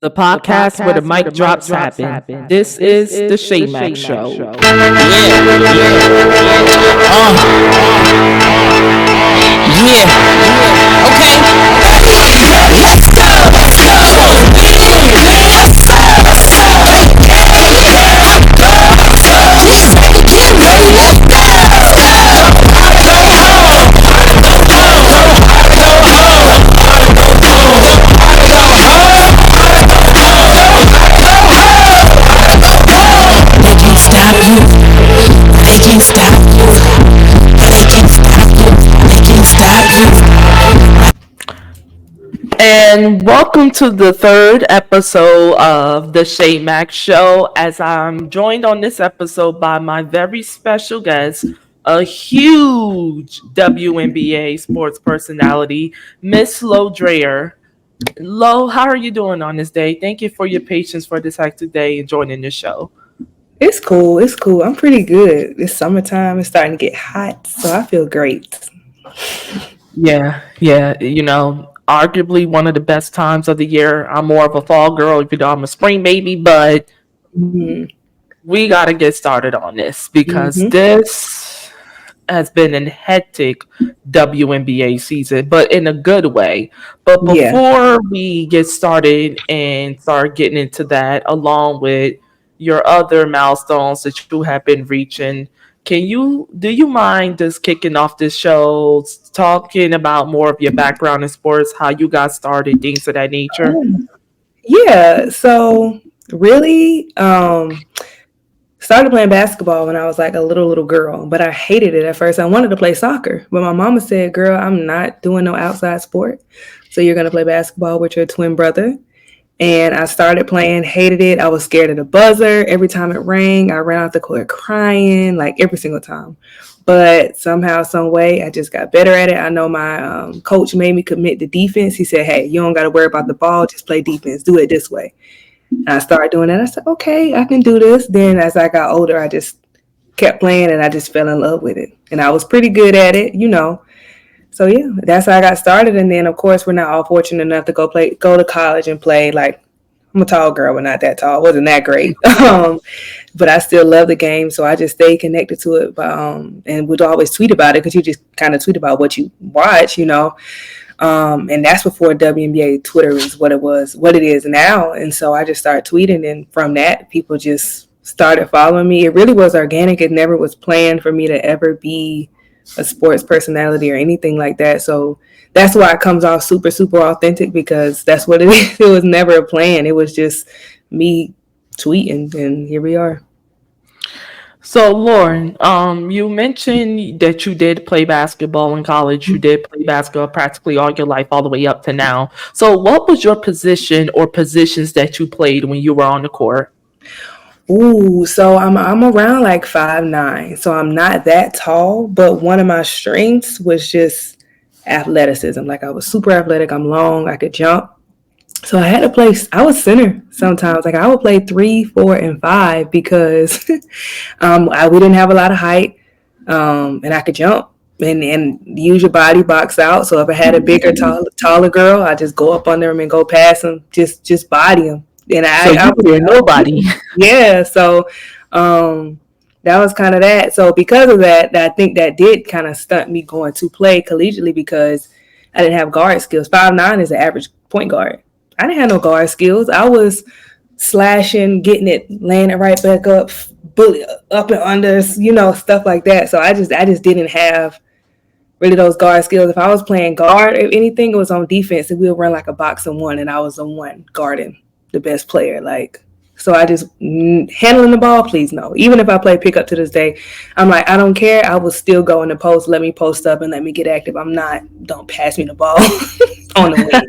the podcast where the mic drops happen. This is the Shay Mac Show. And welcome to the third episode of the Shay Mac Show. As I'm joined on this episode by my very special guest, a huge WNBA sports personality, Miss Lo Dreher. Lo, how are you doing on this day? Thank you for your patience for this hectic day and joining the show. It's cool. It's cool. I'm pretty good. It's summertime. It's starting to get hot, so I feel great. Yeah, arguably one of the best times of the year. I'm more of a fall girl, even though I'm a spring baby, but hmm we got to get started on this because hmm this has been a hectic WNBA season, but in a good way. But Yeah. before we get started and start getting into that, along with your other milestones that you have been reaching, do you mind just kicking off this show, talking about more of your background in sports, how you got started, things of that nature? Oh, yeah. So really, started playing basketball when I was like a little girl, but I hated it at first. I wanted to play soccer, but my mama said, "Girl, I'm not doing no outside sport. So you're gonna play basketball with your twin brother." And I started playing, hated it. I was scared of the buzzer. Every time it rang, I ran out the court crying, like every single time. But somehow, some way, I just got better at it. I know my coach made me commit to defense. He said, "Hey, you don't got to worry about the ball. Just play defense. Do it this way." And I started doing that. I said, "Okay, I can do this." Then as I got older, I just kept playing and I just fell in love with it. And I was pretty good at it. So yeah, that's how I got started. And then of course we're not all fortunate enough to go to college and play. Like, I'm a tall girl, but not that tall. Wasn't that great. But I still love the game, so I just stayed connected to it. But and would always tweet about it because you just kind of tweet about what you watch. And that's before WNBA Twitter is what it is now. And so I just started tweeting, and from that, people just started following me. It really was organic. It never was planned for me to ever be a sports personality or anything like that. So that's why it comes off super, super authentic, because that's what it is. It was never a plan. It was just me tweeting, and here we are. So, Lauren, you mentioned that you did play basketball in college. You did play basketball practically all your life, all the way up to now. So, what was your position or positions that you played when you were on the court? Ooh, so I'm around like 5'9", so I'm not that tall, but one of my strengths was just athleticism. Like, I was super athletic. I'm long. I could jump. So I had to play. I was center sometimes. Like, I would play 3, 4, and 5 because we didn't have a lot of height, and I could jump and use your body box out. So if I had a bigger, taller girl, I just go up under them and go past them, just body them. And So you were nobody. yeah. So that was kind of that. So because of that, I think that did kind of stunt me going to play collegiately because I didn't have guard skills. 5'9" is the average point guard. I didn't have no guard skills. I was slashing, getting it, laying it right back up, bully up and under, stuff like that. So I just didn't have really those guard skills. If I was playing guard, if anything, it was on defense, and we'll run like a box and one, and I was the one guarding the best player. Like, so I just handling the ball, please no. Even if I play pickup to this day, I'm like, I don't care. I will still go in the post. Let me post up and let me get active. Don't pass me the ball on the wing.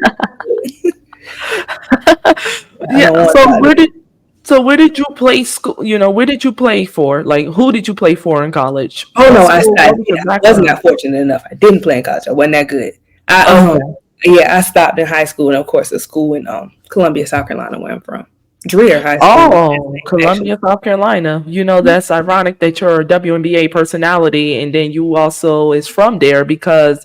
Yeah. So where did you play school? Where did you play for? Like, who did you play for in college? Oh no, I What was your wasn't background? that fortunate enough. I didn't play in college. I wasn't that good. I Okay. Yeah, I stopped in high school, and of course, a school in Columbia, South Carolina, where I'm from. Dreher High School, Oh, actually. Columbia, South Carolina. That's ironic that you're a WNBA personality and then you also is from there because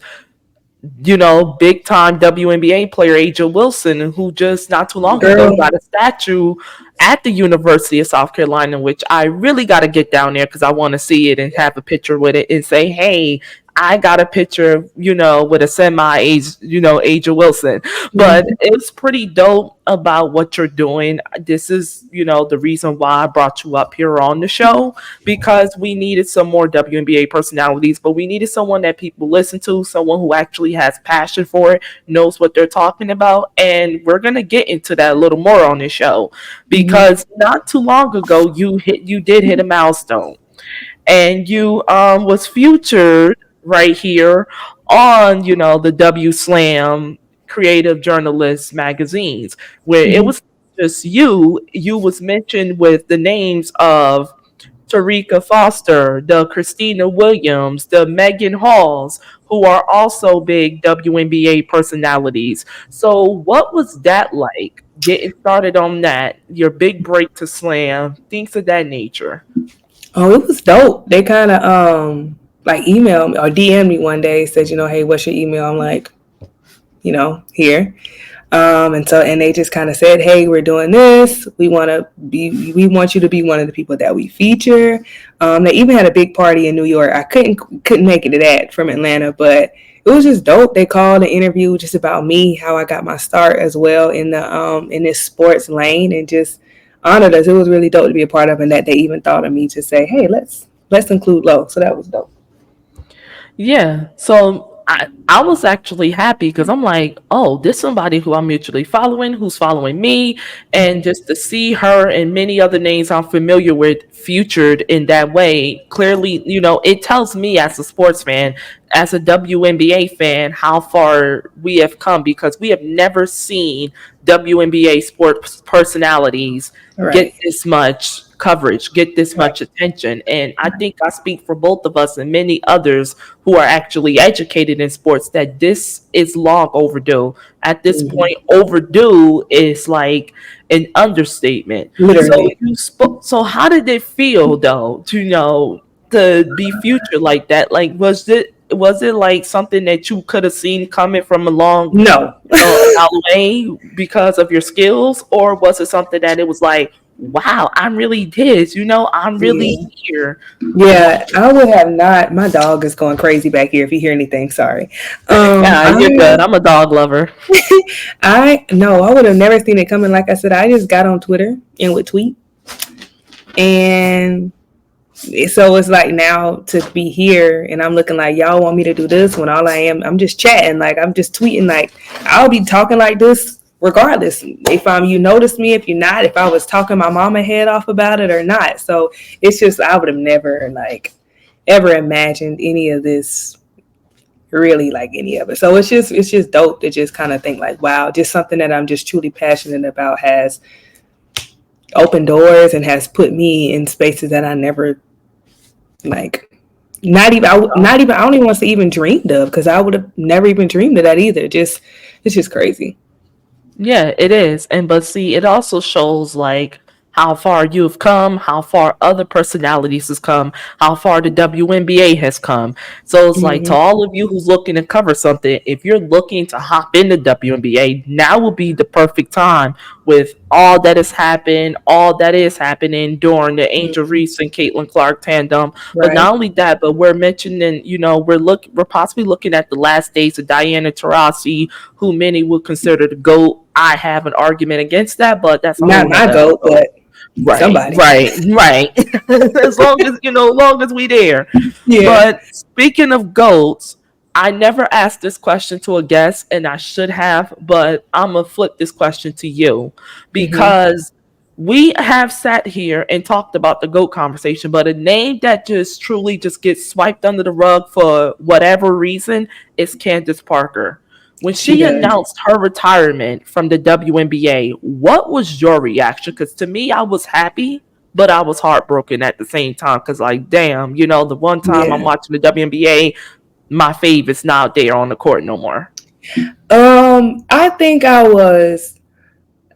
big time WNBA player Aja Wilson, who just not too long ago Girl. got a statue at the University of South Carolina, which I really got to get down there because I want to see it and have a picture with it and say, hey, I got a picture, with a semi age, Aja Wilson. But Mhm. it's pretty dope about what you're doing. This is, the reason why I brought you up here on the show, because we needed some more WNBA personalities, but we needed someone that people listen to, someone who actually has passion for it, knows what they're talking about. And we're going to get into that a little more on this show, Mhm. because not too long ago you did hit a milestone, and you was featured right here on the W Slam creative journalist magazines, where it Mhm. was just you was mentioned with the names of Tarika Foster, the Christina Williams, the Megan Halls, who are also big WNBA personalities. So, what was that like? Getting started on that, your big break to slam, things of that nature. Oh, it was dope. They kind of like emailed me or DM'd me one day, said, hey, what's your email? I'm like, here. And they just kind of said, hey, we're doing this. We want you to be one of the people that we feature. They even had a big party in New York. I couldn't make it to that from Atlanta, but it was just dope. They called an interview just about me, how I got my start as well in the in this sports lane, and just honored us. It was really dope to be a part of, and that they even thought of me to say, hey, let's include Lo. So that was dope. Yeah. So I was actually happy because I'm like, oh, this somebody who I'm mutually following, who's following me, and just to see her and many other names I'm familiar with featured in that way, clearly, it tells me as a sports fan, as a WNBA fan, how far we have come, because we have never seen WNBA sports personalities get Right. this much coverage, get this Right. much attention. And I think I speak for both of us and many others who are actually educated in sports that this is long overdue. At this Mhm. point, overdue is like an understatement. So Literally. you spoke. So how did it feel though to to be future like that? Like was it like something that you could have seen coming from a long No. a mile away because of your skills, or was it something that it was like, wow, I'm really this, I'm really Yeah. here. Yeah, I would have not. My dog is going crazy back here. If you hear anything, sorry. Yeah, you're good. I'm a dog lover. I no, I would have never seen it coming. Like I said, I just got on Twitter and would tweet, and so it's like now to be here, and I'm looking like y'all want me to do this when all I am, I'm just chatting, like I'm just tweeting, like I'll be talking like this regardless if you notice me, if you're not, if I was talking my mama head off about it or not. So it's just I would have never like ever imagined any of this, really, like any of it. So it's just dope to just kind of think like, wow, just something that I'm just truly passionate about has opened doors and has put me in spaces that I never like. I don't even want to say even dreamed of, because I would have never even dreamed of that either. Just it's just crazy. Yeah, it is. And but see, it also shows like how far you've come, how far other personalities has come, how far the WNBA has come. So it's like to Mm-hmm. all of you who's looking to cover something, if you're looking to hop into WNBA, now will be the perfect time with all that has happened, all that is happening during the Angel Mm-hmm. Reese and Caitlin Clark tandem. But Right. not only that, but we're mentioning, we're possibly looking at the last days of Diana Taurasi, who many would consider the GOAT. I have an argument against that, but that's a Not whole my nother goat, episode. but Right, somebody. right, right. As long as we there. Yeah. But speaking of goats, I never asked this question to a guest, and I should have, but I'm gonna flip this question to you, Mm-hmm. because we have sat here and talked about the goat conversation, but a name that just truly just gets swiped under the rug for whatever reason is Candace Parker. When She she does. announced her retirement from the WNBA, what was your reaction? Because to me, I was happy, but I was heartbroken at the same time. Because, like, damn, the one time I'm Yeah. watching the WNBA, my fave is not there on the court no more. I think I was.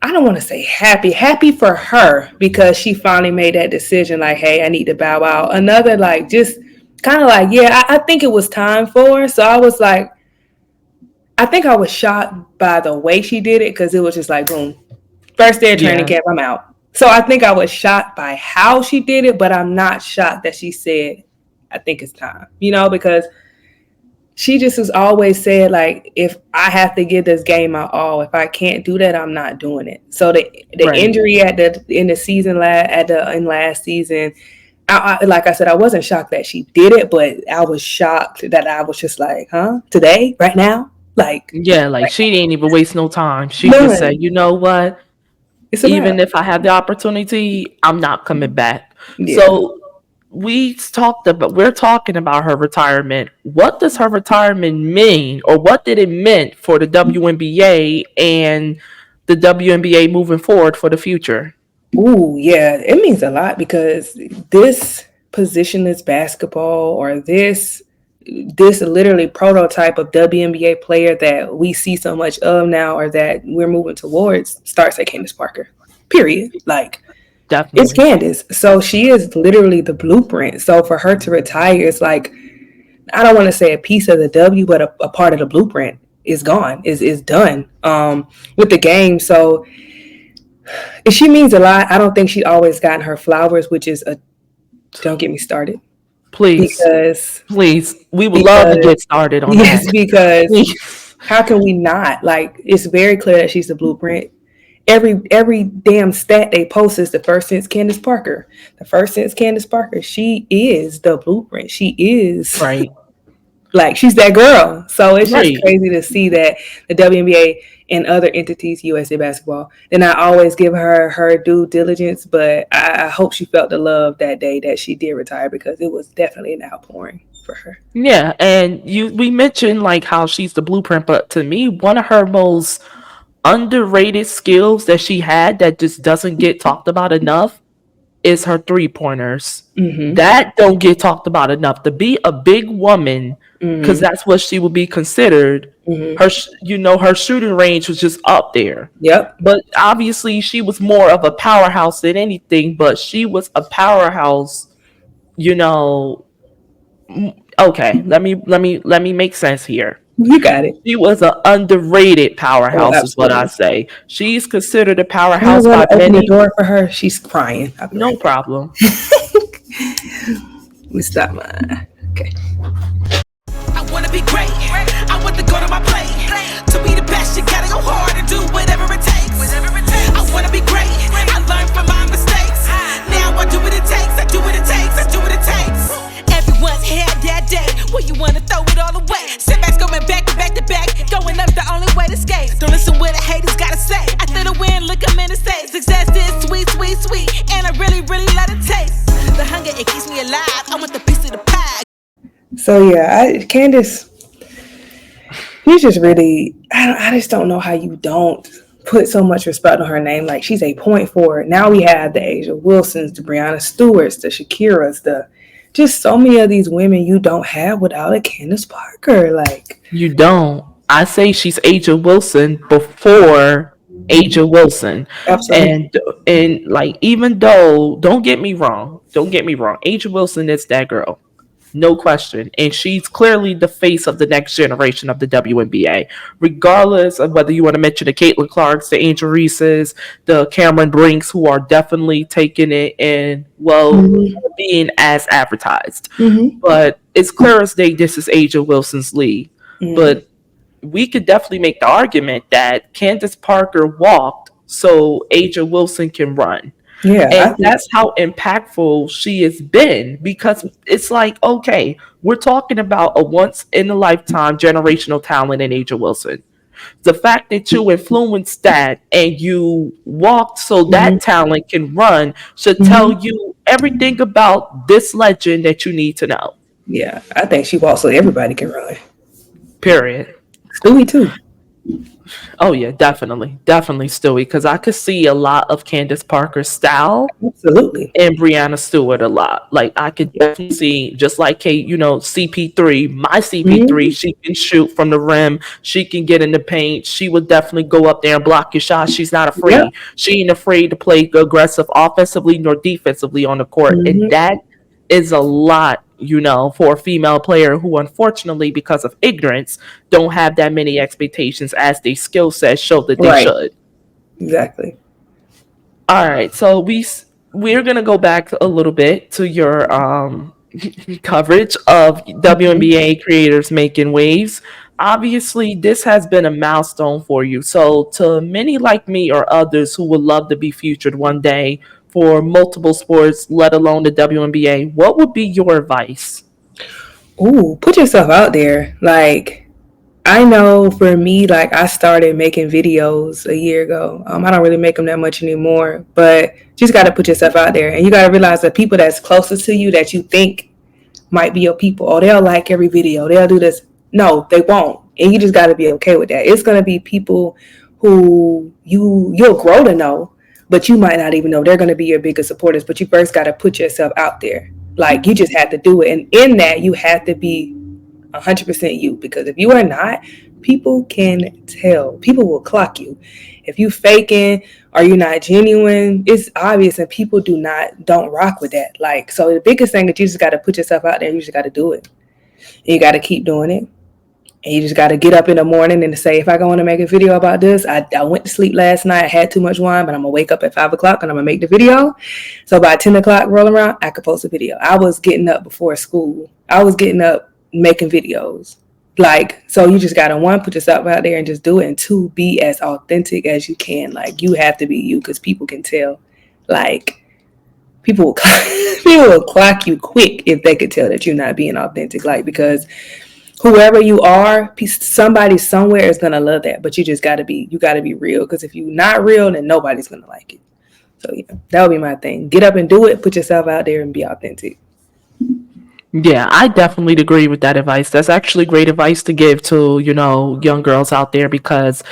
I don't want to say happy. Happy for her because she finally made that decision. Like, hey, I need to bow out. Another like just kind of like, yeah, I think it was time for her. So I was like, I think I was shocked by the way she did it because it was just like boom, first day of training Yeah, camp, I'm out. So I think I was shocked by how she did it, but I'm not shocked that she said, "I think it's time," because she just has always said like, if I have to give this game my all, if I can't do that, I'm not doing it. So the right. injury at the in the season in last season, like I said, I wasn't shocked that she did it, but I was shocked that I was just like, huh, today, right now, like, Yeah, like she didn't even waste no time. She just said, none. you know what? It's a wrap. Even if I have the opportunity, I'm not coming back. Yeah. So we're talking about her retirement. What does her retirement mean, or what did it mean for the WNBA and the WNBA moving forward for the future? Ooh, yeah, it means a lot because this positionless basketball or this literally prototype of WNBA player that we see so much of now or that we're moving towards starts at Candace Parker. Period. Like it's Definitely. Candace. So she is literally the blueprint. So for her to retire, it's like I don't want to say a piece of the W, but a part of the blueprint is gone, is done with the game. So she means a lot. I don't think she always gotten her flowers, which is a don't get me started Please, because please, we would love to because get started on that. yes, because Please. how can we not? Like it's very clear that she's the blueprint. Every damn stat they post is the first since Candace Parker. The first since Candace Parker. She is the blueprint. She is Right, like she's that girl. So it's just right. crazy to see that the WNBA and other entities, USA Basketball, then I always give her due diligence, but I hope she felt the love that day that she did retire because it was definitely an outpouring for her. Yeah, and we mentioned like how she's the blueprint, but to me, one of her most underrated skills that she had that just doesn't get talked about enough is her three pointers. Mm-hmm. That don't get talked about enough. To be a big woman, because Mm-hmm. that's what she would be considered. Mm-hmm. Her shooting range was just up there. Yep. But obviously, she was more of a powerhouse than anything. But she was a powerhouse. You know, okay. Let me make sense here. You got it. She was an underrated Oh, powerhouse, is what I absolutely. say. She's considered a Can I powerhouse run by and open the many. door for her? She's crying. I'll be No right back. problem. Let me stop mine. Okay. I wanna be great. I want to go to my plate. To be the best, you gotta go hard and do whatever it takes. I wanna be great. I learned from my mistakes. Now I do what it takes. I do what it takes. I do what it takes. Everyone's had that day where you wanna throw it all away. Setbacks going back to back to back. Going up the only way to escape. Don't listen what the haters gotta say. After the win, look 'em in the face. Success is sweet, sweet, sweet, and I really, really let it taste. The hunger, it keeps me alive. I want the piece of the pie. So yeah, Candace, you just really, I just don't know how you don't put so much respect on her name. Like she's a point forward. Now we have the Asia Wilsons, the Breonna Stewarts, the Shakiras, the just so many of these women you don't have without a Candace Parker. Like You don't. I say she's Aja Wilson before Aja Wilson. absolutely. And and like even though don't get me wrong, Aja Wilson is that girl. No question. And she's clearly the face of the next generation of the WNBA. Regardless of whether you want to mention the Caitlin Clarks, the Angel Reeses, the Cameron Brinks, who are definitely taking it and, well, Mm-hmm. being as advertised. Mm-hmm. But it's clear as day this is Aja Wilson's league. Mm-hmm. But we could definitely make the argument that Candace Parker walked so Aja Wilson can run. Yeah, I And think. that's how impactful she has been because it's like, okay, we're talking about a once in a lifetime generational talent in Aja Wilson. The fact that you influenced that and you walked so Mm-hmm. that talent can run should tell Mm-hmm. you everything about this legend that you need to know. Yeah, I think she walks so everybody can run. Period. Stewie too. Oh yeah, definitely Stewie, because I could see a lot of Candace Parker's style Absolutely. and Brianna Stewart a lot. Like I could definitely see, just like Kate, CP3, my CP3, Mm-hmm. she can shoot from the rim, she can get in the paint, she would definitely go up there and block your shot. She's not Yep. afraid. She ain't afraid to play aggressive offensively nor defensively on the court. And Mm-hmm. that is a lot, for a female player who, unfortunately, because of ignorance, don't have that many expectations as their skill set show that they Right. should. Exactly. All right, so we're gonna go back a little bit to your coverage of Mhm. WNBA creators making waves. Obviously, this has been a milestone for you. So, to many like me or others who would love to be featured one day for multiple sports, let alone the WNBA, what would be your advice? Ooh, put yourself out there. Like, I know for me, like I started making videos a year ago. I don't really make them that much anymore, but you just got to put yourself out there, and you got to realize that people that's closest to you that you think might be your people. Oh, they'll like every video. They'll do this. No, they won't. And you just got to be okay with that. It's gonna be people who you'll grow to know, but you might not even know they're gonna be your biggest supporters. But you first got to put yourself out there. Like you just have to do it, and in that you have to be 100% you, because if you are not, people can tell. People will clock you. If you faking or you're not genuine, it's obvious, and people don't rock with that. Like, so the biggest thing that you just got to put yourself out there. You just got to do it. And you got to keep doing it. And you just got to get up in the morning and say, if I go on to make a video about this, I went to sleep last night, I had too much wine, but I'm going to wake up at 5 o'clock and I'm going to make the video. So by 10 o'clock rolling around, I could post a video. I was getting up before school. I was getting up making videos. Like, so you just got to, one, put yourself out there and just do it. And two, be as authentic as you can. Like, you have to be you because people can tell. Like, people will, people will clock you quick if they could tell that you're not being authentic. Like, because whoever you are, somebody somewhere is gonna love that. But you gotta be real. Because if you're not real, then nobody's gonna like it. So yeah, that would be my thing. Get up and do it. Put yourself out there and be authentic. Yeah, I definitely agree with that advice. That's actually great advice to give to, young girls out there because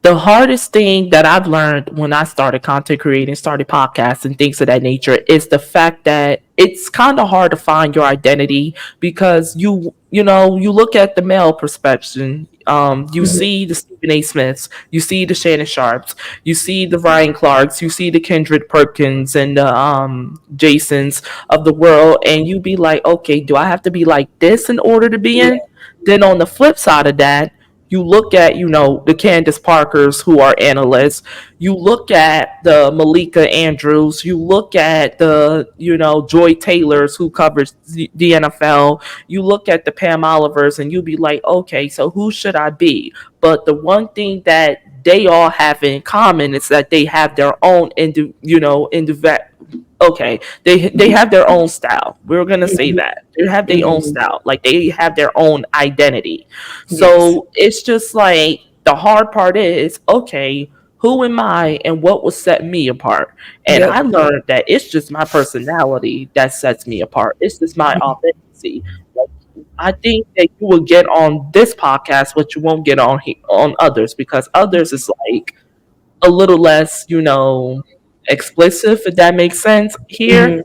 the hardest thing that I've learned when I started content creating, started podcasts and things of that nature is the fact that it's kind of hard to find your identity because you look at the male perspective. You Mhm. see the Stephen A. Smiths, you see the Shannon Sharps, you see the Ryan Clarks, you see the Kendrick Perkins and the Jasons of the world, and you be like, okay, do I have to be like this in order to be Yeah. in? Then on the flip side of that, you look at the Candace Parkers who are analysts, you look at the Malika Andrews, you look at the Joy Taylors who covers the NFL, you look at the Pam Olivers, and you be like, okay, so who should I be? But the one thing that they all have in common is that they have their own okay, they have their own style. We're gonna say Mhm. that they have their own Mhm. style, like they have their own identity. Yes. So it's just like the hard part is, okay, who am I and what will set me apart? And I Yep. learned that it's just my personality that sets me apart. It's just my authenticity. Like, I think that you will get on this podcast what you won't get on others, because others is like a little less, explicit, if that makes sense. Here, Mhm.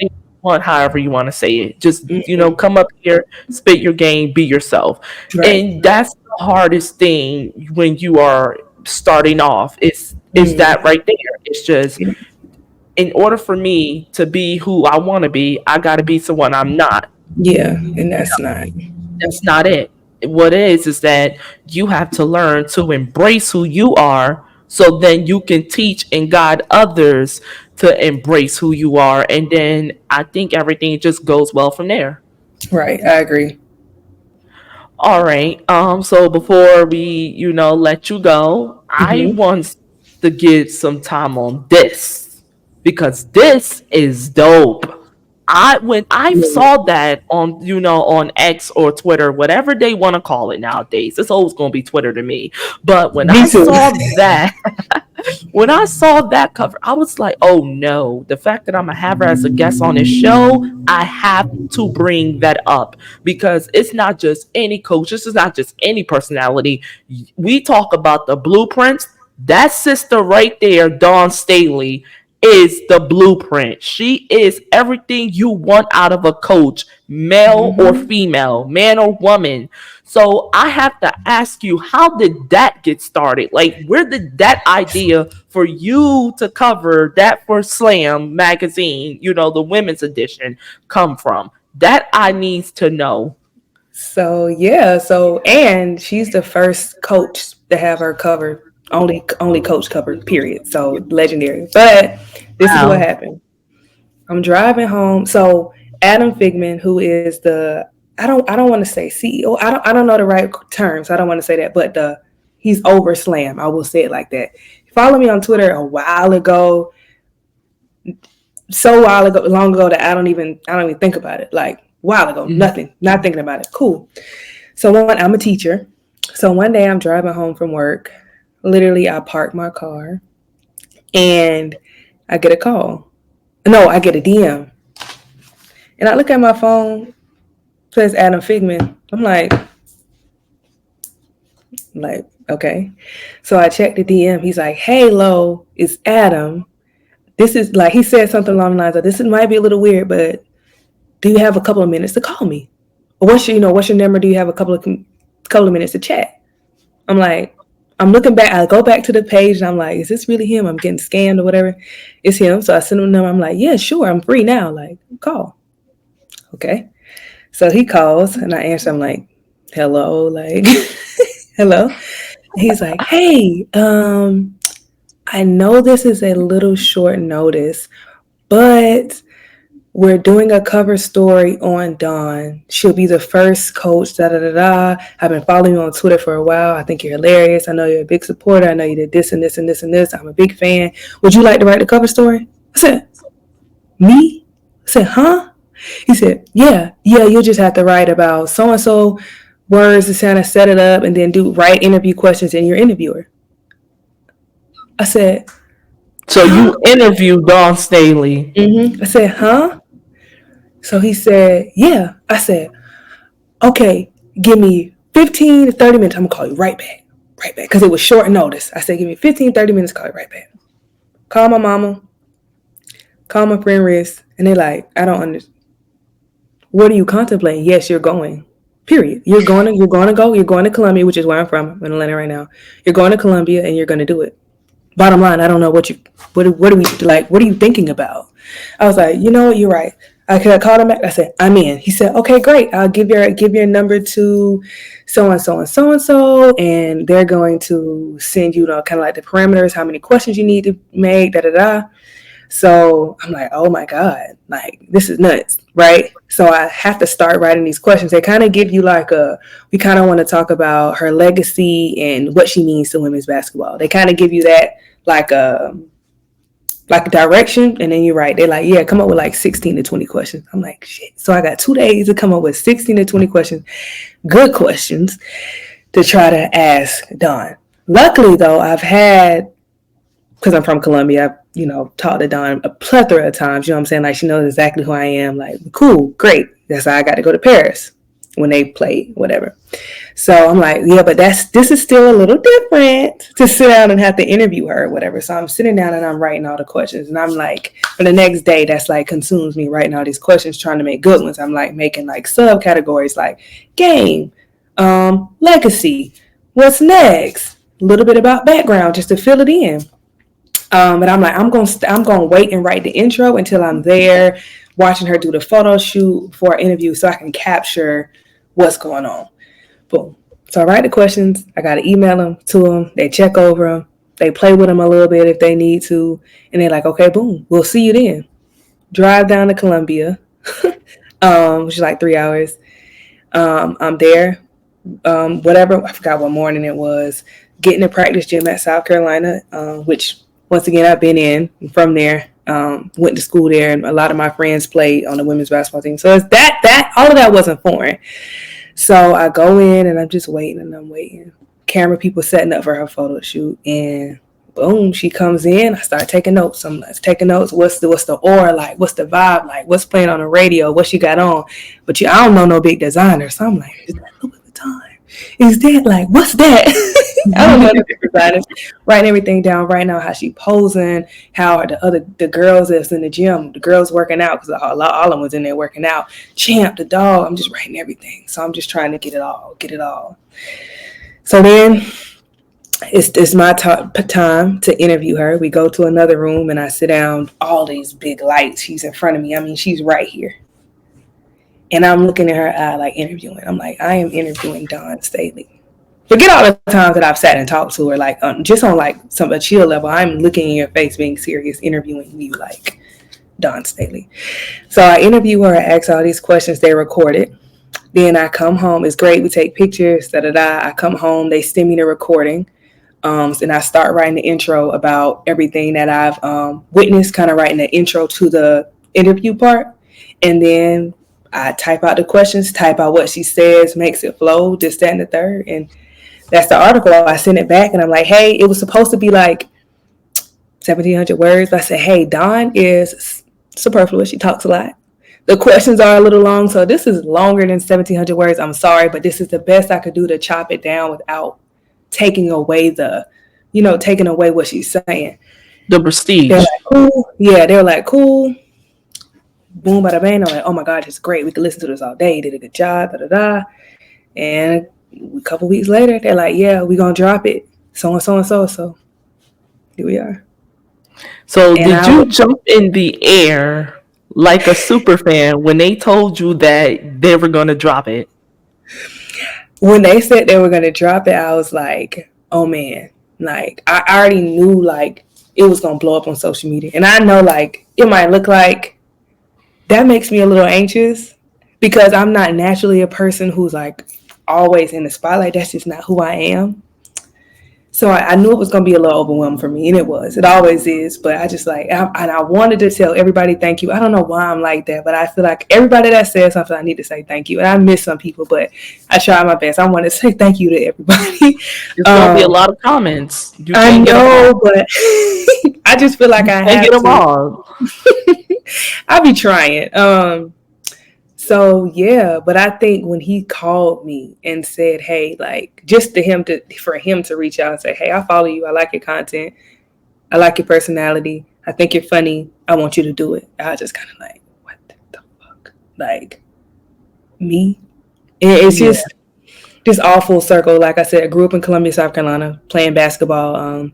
you want however you want to say it. Just, Mhm. come up here, spit your game, be yourself. Right. And that's the hardest thing when you are starting off. Is Mhm. that right there. It's just Yeah. in order for me to be who I want to be, I got to be someone I'm not. Yeah. And that's not. That's not it. What is that you have to learn to embrace who you are so then you can teach and guide others to embrace who you are. And then I think everything just goes well from there. Right. I agree. All right. So before we, let you go, I Mhm. want to give some time on this because this is dope. When I Yeah. saw that on on X or Twitter, whatever they want to call it nowadays, it's always going to be Twitter to me. But Me too. when I saw that cover, I was like, oh no, the fact that I'm gonna have her as a guest on this show, I have to bring that up because it's not just any coach, this is not just any personality. We talk about the blueprints. That sister right there, Dawn Staley, is the blueprint. She is everything you want out of a coach, male or Mhm. female, man or woman. So I have to ask you, how did that get started? Like, where did that idea for you to cover that for Slam magazine, the women's edition, come from? That I needs to know. So yeah, and she's the first coach to have her covered. Only coach covered, period. So legendary. But this is what Wow. happened. I'm driving home. So Adam Figman, who is the I don't want to say CEO. I don't know the right terms. I don't want to say that, but he's over Slam. I will say it like that. Follow me on Twitter a while ago, so while ago, long ago that I don't even think about it. Like while ago, Mhm. nothing, not thinking about it. Cool. So I'm a teacher. So one day I'm driving home from work. Literally, I park my car and I get a call. No, I get a DM. And I look at my phone, says Adam Figman. I'm like, okay. So I check the DM. He's like, hey, Lo, it's Adam. This is like, he said something along the lines of, this might be a little weird, but do you have a couple of minutes to call me? Or what's your number? Do you have a couple of minutes to chat? I'm like, I'm looking back. I go back to the page and I'm like, is this really him? I'm getting scammed or whatever. It's him. So I send him a number. I'm like, yeah, sure. I'm free now. Like, call. Okay. So he calls and I answer. I'm like, hello, like, hello. He's like, hey, I know this is a little short notice, but we're doing a cover story on Dawn. She'll be the first coach, da da da da. I've been following you on Twitter for a while. I think you're hilarious. I know you're a big supporter. I know you did this and this and this and this. I'm a big fan. Would you like to write the cover story? I said, me? I said, huh? He said, yeah, you'll just have to write about so and so words to kind of set it up and then write interview questions in your interviewer. I said, So huh? you interviewed Dawn Staley. I said, huh? So he said, yeah. I said, okay, give me 15 to 30 minutes. I'm going to call you right back. Right back. Because it was short notice. I said, give me 15, 30 minutes, call you right back. Call my mama. Call my friend Riz. And they're like, I don't understand. What are you contemplating? Yes, you're going. Period. You're going to Columbia, which is where I'm from. I'm in Atlanta right now. You're going to Columbia and you're going to do it. Bottom line, I don't know what are we like, what are you thinking about? I was like, you know what, you're right. I called him back. I said, I'm in. He said, okay, great. I'll give your number to so and so and so and so, and they're going to send you, kind of like the parameters, how many questions you need to make, da da da. So I'm like, oh my God, like this is nuts, right? So I have to start writing these questions. They kind of give you we kind of want to talk about her legacy and what she means to women's basketball. They kind of give you that like a direction, and then you write. They're like, yeah, come up with like 16 to 20 questions. I'm like, shit. So I got 2 days to come up with 16 to 20 questions, good questions to try to ask Dawn. Luckily though, because I'm from Columbia, I've, talked to Dawn a plethora of times, you know what I'm saying? Like, she knows exactly who I am. Like, cool, great. That's how I got to go to Paris when they played, whatever. So I'm like, yeah, but this is still a little different to sit down and have to interview her or whatever. So I'm sitting down and I'm writing all the questions. And I'm like, for the next day, that's like consumes me writing all these questions, trying to make good ones. I'm like making like subcategories like game, legacy, what's next, a little bit about background just to fill it in. But I'm like, I'm gonna wait and write the intro until I'm there, watching her do the photo shoot for our interview, so I can capture what's going on. Boom. So I write the questions. I gotta email them to them. They check over them. They play with them a little bit if they need to, and they're like, okay, boom, we'll see you then. Drive down to Columbia, which is like 3 hours. I'm there. Whatever, I forgot what morning it was. Getting to practice gym at South Carolina, which once again I've been in. From there, went to school there, and a lot of my friends played on the women's basketball team. So it's that all of that wasn't foreign. So I go in and I'm just waiting and I'm waiting. Camera people setting up for her photo shoot, and boom, she comes in. I start taking notes. I'm like, taking notes. What's the aura like? What's the vibe like? What's playing on the radio? What she got on? But I don't know no big designer, so I'm like, is that Louis Vuitton? Is that like, what's that? I don't know the designers writing everything down right now. How she posing, how the girls that's in the gym, the girls working out because all of them was in there working out. Champ, the dog. I'm just writing everything, so I'm just trying to get it all. So then it's my time to interview her. We go to another room and I sit down. All these big lights. She's in front of me. I mean, she's right here. And I'm looking at her eye like interviewing. I'm like, I am interviewing Dawn Staley. Forget all the times that I've sat and talked to her, like just on like some a chill level. I'm looking in your face, being serious, interviewing you like Dawn Staley. So I interview her, I ask all these questions. They recorded. Then I come home. It's great. We take pictures. Da da da. I come home. They send me the recording. And I start writing the intro about everything that I've witnessed. Kind of writing the intro to the interview part, and then I type out the questions, type out what she says, makes it flow, this, that, and the third. And that's the article. I send it back and I'm like, hey, it was supposed to be like 1,700 words. But I said, hey, Dawn is superfluous. She talks a lot. The questions are a little long. So this is longer than 1,700 words. I'm sorry, but this is the best I could do to chop it down without taking away taking away what she's saying. The prestige. They're like, cool. Yeah, they're like, cool. Boom, bada bang. I'm like, oh my God, it's great. We could listen to this all day. You did a good job, da da da. And a couple weeks later, they're like, yeah, we're going to drop it. So and so and so. So here we are. So did you jump in the air like a super fan when they told you that they were going to drop it? When they said they were going to drop it, I was like, oh man. Like, I already knew, like, it was going to blow up on social media. And I know, like, it might look like that makes me a little anxious because I'm not naturally a person who's, like, always in the spotlight. That's just not who I am. So I knew it was going to be a little overwhelming for me, and it was. It always is. But I just I wanted to tell everybody thank you. I don't know why I'm like that, but I feel like everybody that says something, I need to say thank you. And I miss some people, but I try my best. I want to say thank you to everybody. There's going to be a lot of comments. I know, but I just feel like I have to. Get them all. I'll be trying. So yeah, but I think when he called me and said, hey, like just for him to reach out and say, hey, I follow you. I like your content. I like your personality. I think you're funny. I want you to do it. I was just kind of like, what the fuck? Like me? And it's just all full circle. Like I said, I grew up in Columbia, South Carolina, playing basketball.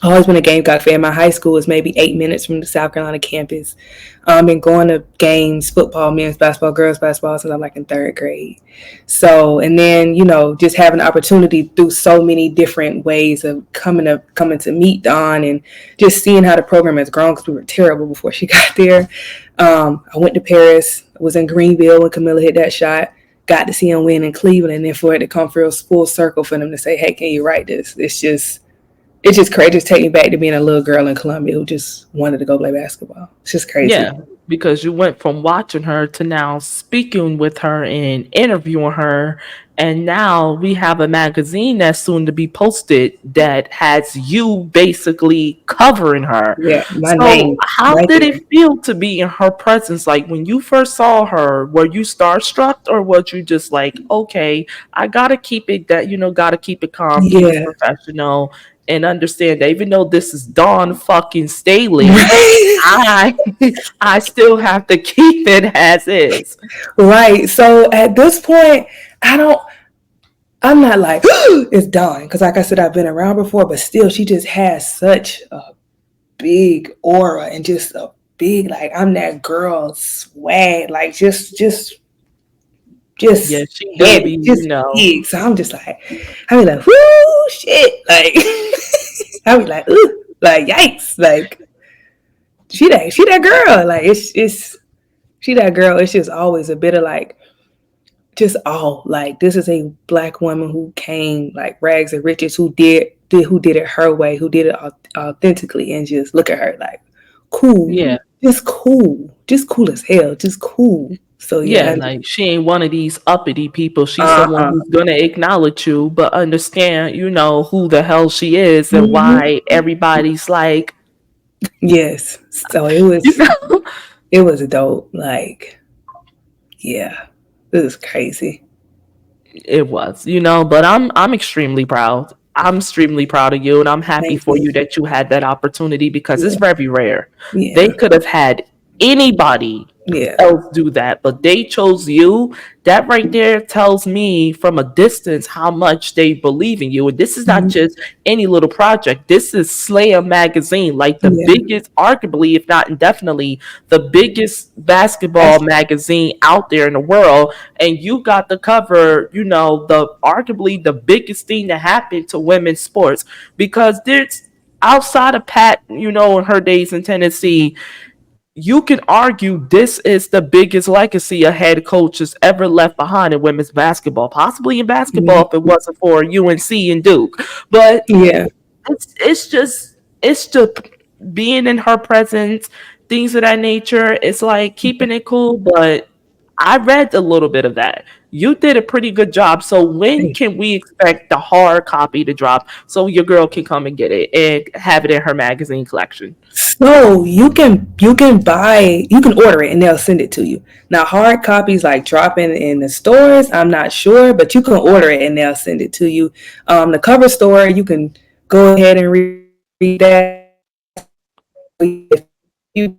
Always been a Gamecock fan. My high school is maybe 8 minutes from the South Carolina campus. Been going to games, football, men's basketball, girls basketball since I'm like in third grade. So, and then, just having the opportunity through so many different ways of coming to meet Dawn and just seeing how the program has grown because we were terrible before she got there. I went to Paris, was in Greenville when Camilla hit that shot. Got to see him win in Cleveland, and then for it to come full circle for them to say, hey, can you write this? It's just crazy. Just take me back to being a little girl in Columbia who just wanted to go play basketball. It's just crazy. Yeah, because you went from watching her to now speaking with her and interviewing her. And now we have a magazine that's soon to be posted that has you basically covering her. Yeah, my name. How did it feel to be in her presence? Like when you first saw her, were you starstruck or was you just like, okay, I gotta keep it gotta keep it calm, keep it professional, and understand that even though this is Dawn fucking Staley, I still have to keep it as is. Right. So at this point, I'm not like, it's Dawn. Because like I said, I've been around before, but still, she just has such a big aura and just a big, like, I'm that girl swag. Like, just yeah, she heavy, just big. So I'm just like, I be like, whoo, shit. Like, I be like, ooh, like, yikes. Like, she that girl. Like, it's she that girl. It's just always a bit of like, just like, this is a Black woman who came like rags and riches, who did it her way, who did it authentically, and just look at her like, cool. Yeah. Just cool as hell. Just cool. So yeah, like she ain't one of these uppity people. She's someone who's gonna acknowledge you, but understand, who the hell she is and why everybody's like, yes. So it was, it was dope. Like, yeah, it was crazy. It was, but I'm extremely proud. I'm extremely proud of you, and I'm happy Thank for you. you that you had that opportunity because it's Yeah. very rare. They Yeah. could have had anybody Yeah. else do that, but they chose you. That right there tells me from a distance how much they believe in you. And this is not Mhm. just any little project. This is Slam magazine, like the Yeah. biggest, arguably, if not indefinitely, the biggest basketball That's magazine out there in the world. And you got to cover, the arguably the biggest thing that happened to women's sports because there's outside of Pat, in her days in Tennessee, you can argue this is the biggest legacy a head coach has ever left behind in women's basketball, possibly in basketball if it wasn't for UNC and Duke. But yeah. it's just being in her presence, things of that nature. It's like keeping it cool, but I read a little bit of that. You did a pretty good job. So when Thank can we expect the hard copy to drop so your girl can come and get it and have it in her magazine collection? So you can order it and they'll send it to you. Now hard copies like dropping in the stores, I'm not sure, but you can order it and they'll send it to you. The cover story, you can go ahead and read that. If you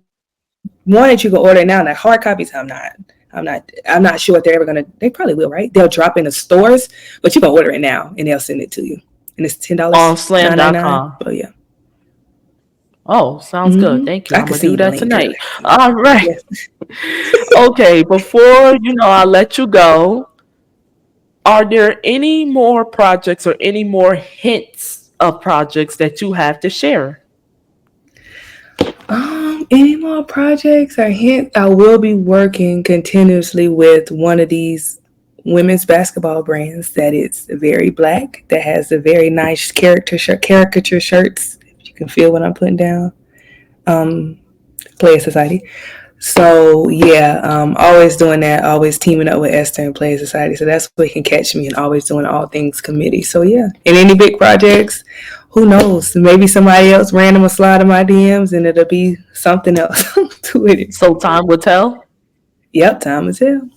want it, you can order it now. Like hard copies, I'm not sure if they're ever gonna. They probably will, right? They'll drop in the stores, but you can order it now and they'll send it to you. And it's On $10.99. slam.com. But yeah, Oh, sounds good. Thank you. I I'm can gonna do send you the that link, girl. tonight. All right. Yes. Okay, before I let you go, are there any more projects or any more hints of projects that you have to share? Any more projects or hints? I will be working continuously with one of these women's basketball brands that is very black, that has a very nice caricature shirts. If you can feel what I'm putting down. Play Society. So yeah, always doing that, always teaming up with Esther and Play Society. So that's where you can catch me and always doing all things committee. So yeah. And any big projects, who knows? Maybe somebody else random will slide in my DMs and it'll be something else to it. So time will tell. Yep, time will tell.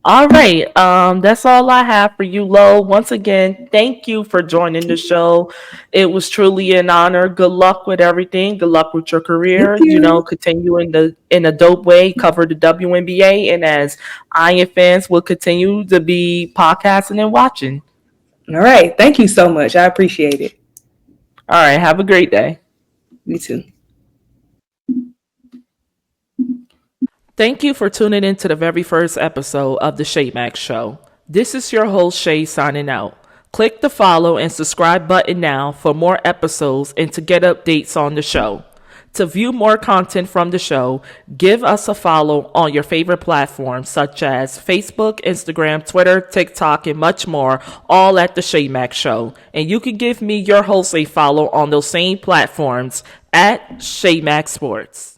All right. That's all I have for you, Lo. Once again, thank you for joining the show. It was truly an honor. Good luck with everything. Good luck with your Thank career. you. Continue in a dope way. Cover the WNBA, and as Iron fans will continue to be podcasting and watching. All right. Thank you so much. I appreciate it. All right. Have a great day. You too. Thank you for tuning in to the very first episode of the Shay Max Show. This is your host, Shay, signing out. Click the follow and subscribe button now for more episodes and to get updates on the show. To view more content from the show, give us a follow on your favorite platforms such as Facebook, Instagram, Twitter, TikTok, and much more, all at the Shay Max Show. And you can give me, your host, a follow on those same platforms at Shay Max Sports.